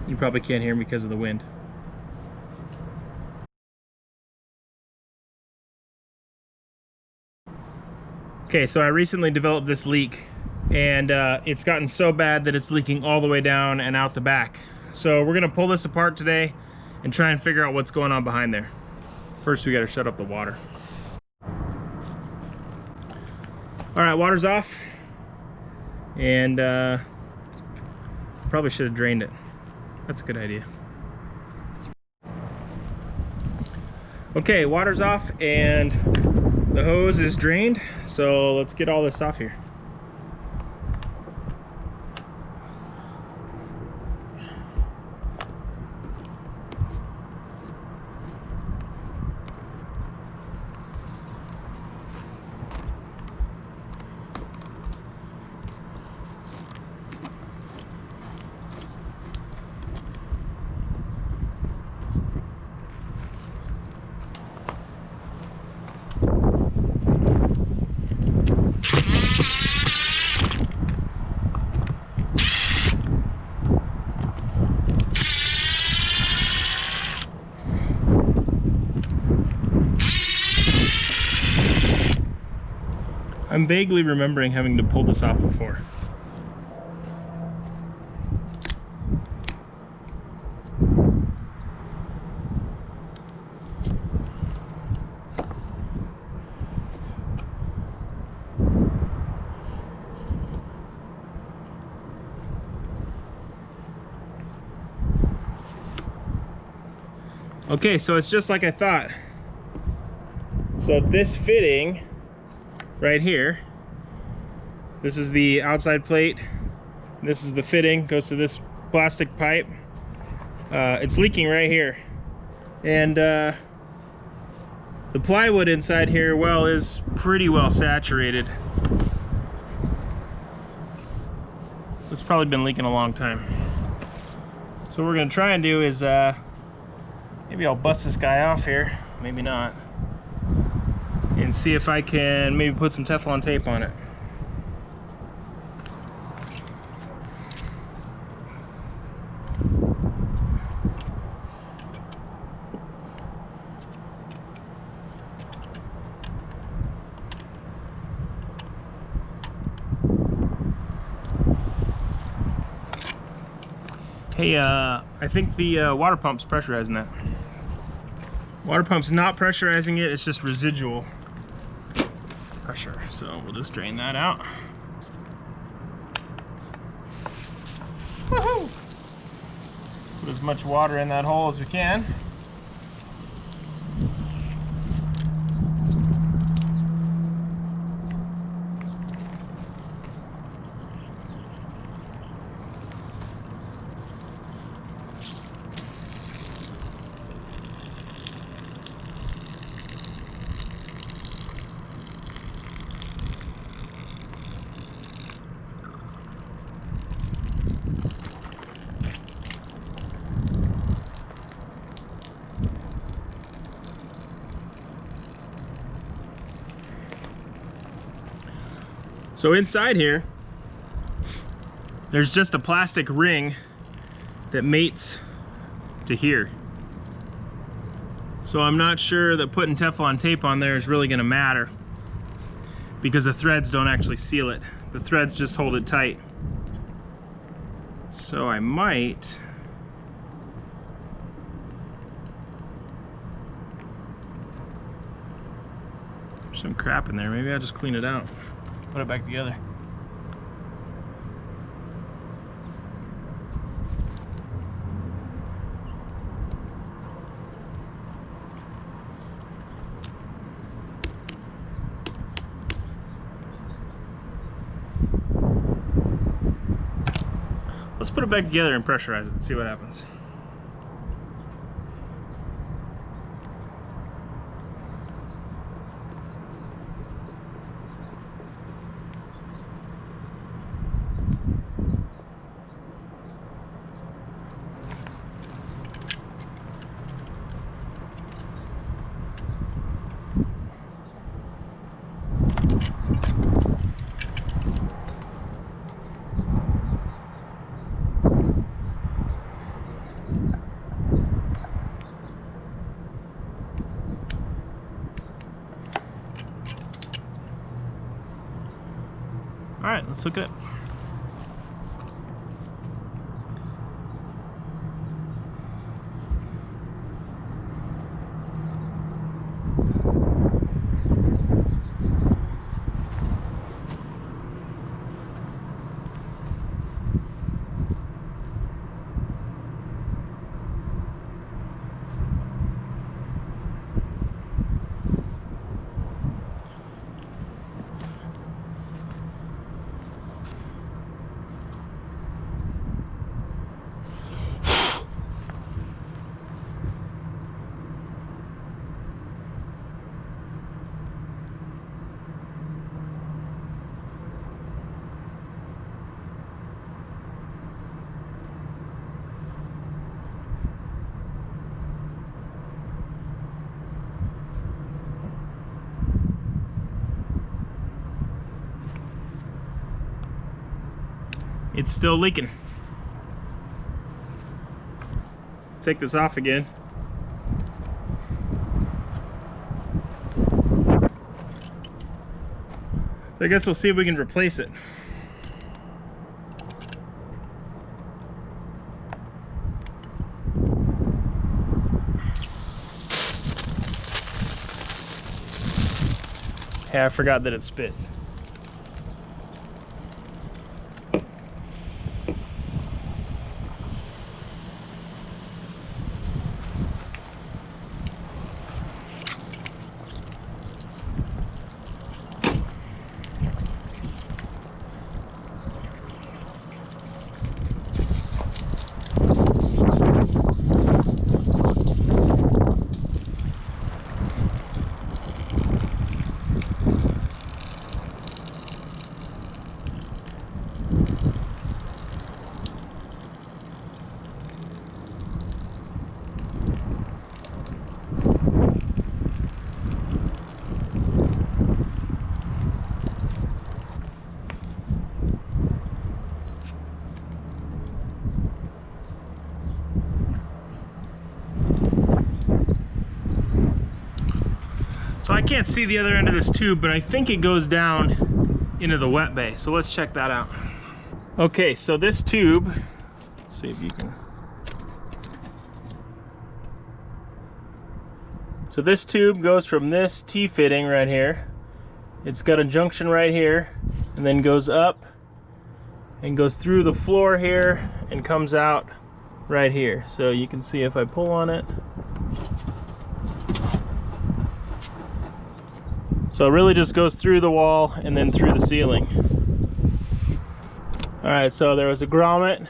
You probably can't hear me because of the wind. Okay, so I recently developed this leak, and it's gotten so bad that it's leaking all the way down and out the back. So we're gonna pull this apart today and try and figure out what's going on behind there. First, we gotta shut up the water. All right, water's off, and probably should have drained it. That's a good idea. Okay, water's off and the hose is drained, so let's get all this off here. I'm vaguely remembering having to pull this off before. Okay, so it's just like I thought. So this fitting right here, this is the outside plate, this is the fitting, goes to this plastic pipe. It's leaking right here, and the plywood inside here, well, is pretty well saturated. It's probably been leaking a long time. So what we're gonna try and do is maybe I'll bust this guy off here, maybe not, and see if I can maybe put some Teflon tape on it. Hey, I think the water pump's pressurizing that. Water pump's not pressurizing it, it's just residual pressure. So we'll just drain that out. Woohoo! Put as much water in that hole as we can. So inside here, there's just a plastic ring that mates to here. So I'm not sure that putting Teflon tape on there is really gonna matter, because the threads don't actually seal it. The threads just hold it tight. So I might there's some crap in there. Maybe I'll just clean it out. Put it back together. Let's put it back together and pressurize it and see what happens. let's hook it up. It's still leaking. Take this off again. So I guess we'll see if we can replace it. Yeah, I forgot that it spits. So I can't see the other end of this tube, but I think it goes down into the wet bay. So let's check that out. Okay, so this tube, let's see if you can. So this tube goes from this T-fitting right here. It's got a junction right here, and then goes up and goes through the floor here and comes out right here. So you can see if I pull on it. So it really just goes through the wall and then through the ceiling. All right, so there was a grommet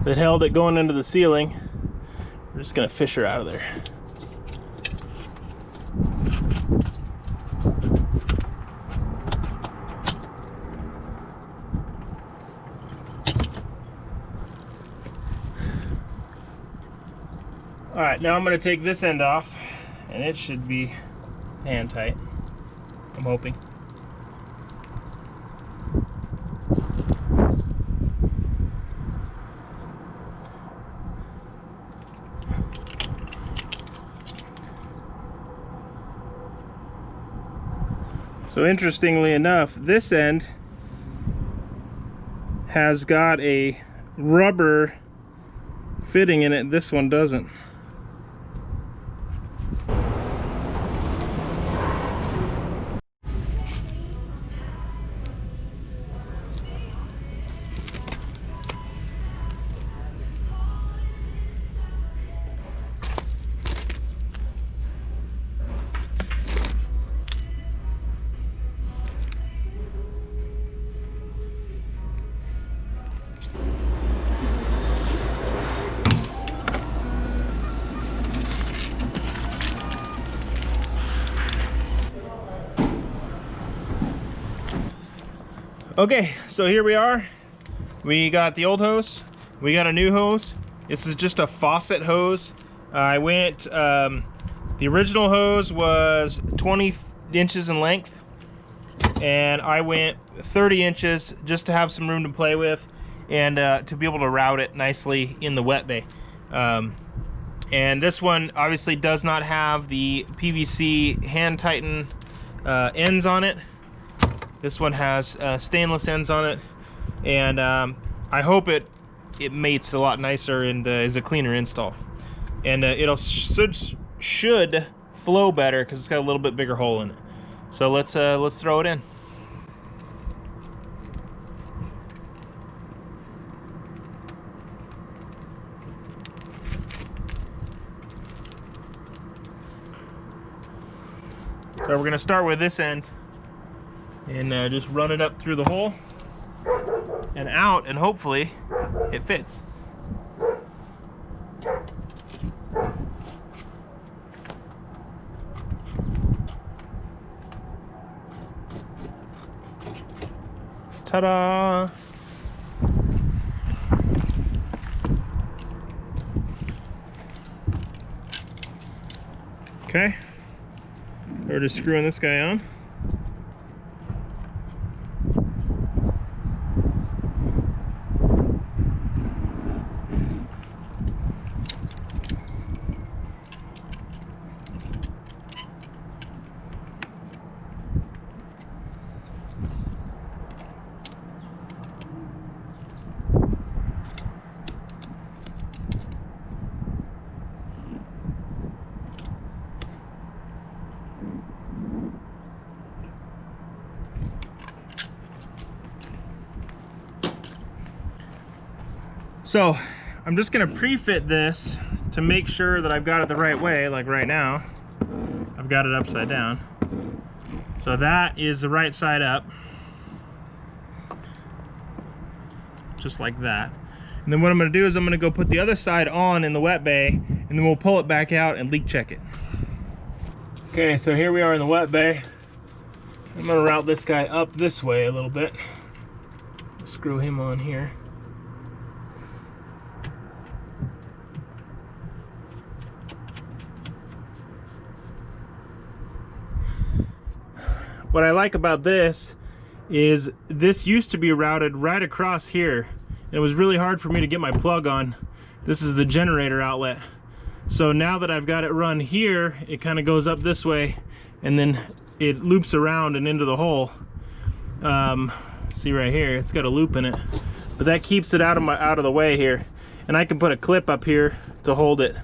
that held it going into the ceiling. We're just gonna fish her out of there. All right, now I'm gonna take this end off, and it should be hand tight, I'm hoping. So interestingly enough, this end has got a rubber fitting in it, this one doesn't. Okay, so here we are. We got the old hose, we got a new hose. This is just a faucet hose. I went, the original hose was 20 inches in length, and I went 30 inches just to have some room to play with and to be able to route it nicely in the wet bay. And this one obviously does not have the PVC hand tighten ends on it. This one has stainless ends on it, and I hope it mates a lot nicer and is a cleaner install. And it'll should flow better because it's got a little bit bigger hole in it. So let's throw it in. So we're gonna start with this end and just run it up through the hole and out, and hopefully it fits. Ta-da! Okay, we're just screwing this guy on. So I'm just gonna pre-fit this to make sure that I've got it the right way. Like right now, I've got it upside down. So that is the right side up. Just like that. And then what I'm gonna do is I'm gonna go put the other side on in the wet bay, and then we'll pull it back out and leak check it. Okay, so here we are in the wet bay. I'm gonna route this guy up this way a little bit. Screw him on here. What I like about this is this used to be routed right across here. It was really hard for me to get my plug on. This is the generator outlet. So now that I've got it run here, it kind of goes up this way and then it loops around and into the hole. See right here, it's got a loop in it. But that keeps it out of the way here. And I can put a clip up here to hold it.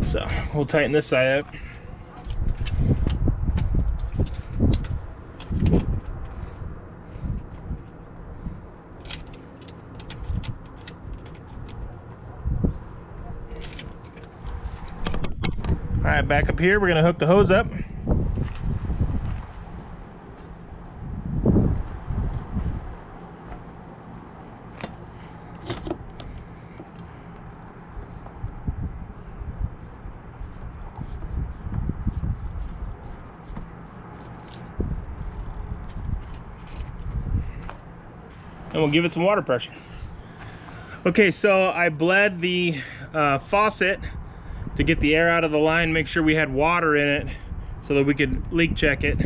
So we'll tighten this side up. All right, back up here, we're gonna hook the hose up. And we'll give it some water pressure. Okay, so I bled the faucet to get the air out of the line, make sure we had water in it so that we could leak check it.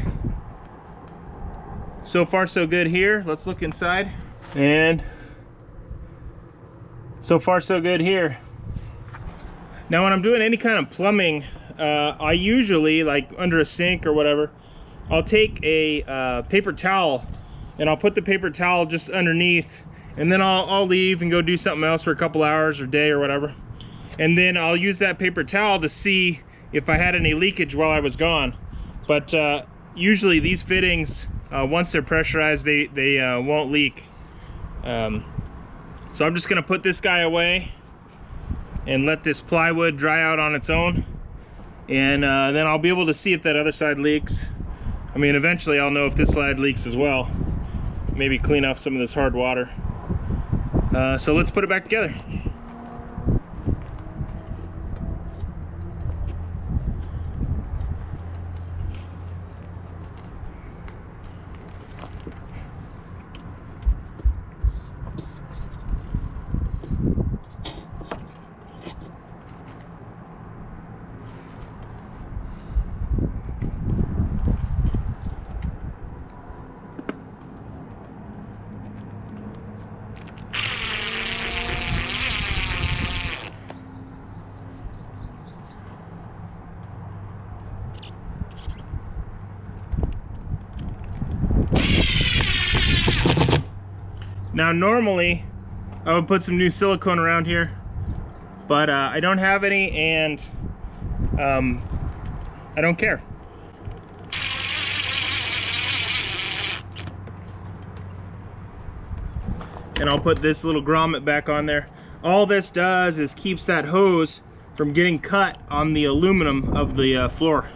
So far so good here. Let's look inside. And so far so good here. Now when I'm doing any kind of plumbing, I usually, like under a sink or whatever, I'll take a paper towel and I'll put the paper towel just underneath, and then I'll leave and go do something else for a couple hours or day or whatever. And then I'll use that paper towel to see if I had any leakage while I was gone. But usually these fittings, once they're pressurized, they won't leak. So I'm just gonna put this guy away and let this plywood dry out on its own. And then I'll be able to see if that other side leaks. I mean, eventually I'll know if this side leaks as well. Maybe clean off some of this hard water. So let's put it back together. Now normally I would put some new silicone around here, but I don't have any, and I don't care. And I'll put this little grommet back on there. All this does is keeps that hose from getting cut on the aluminum of the floor.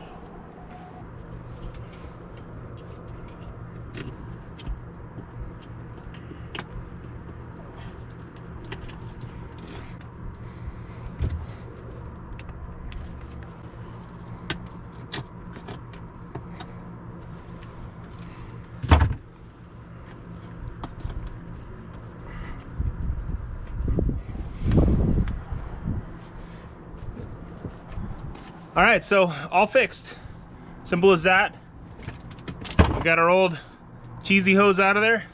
All right, so all fixed. Simple as that. We got our old cheesy hose out of there.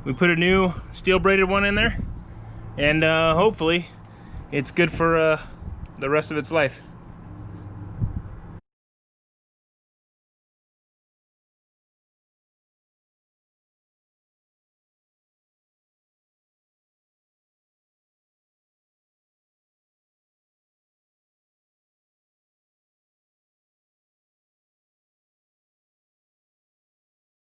We put a new steel braided one in there, and hopefully it's good for the rest of its life.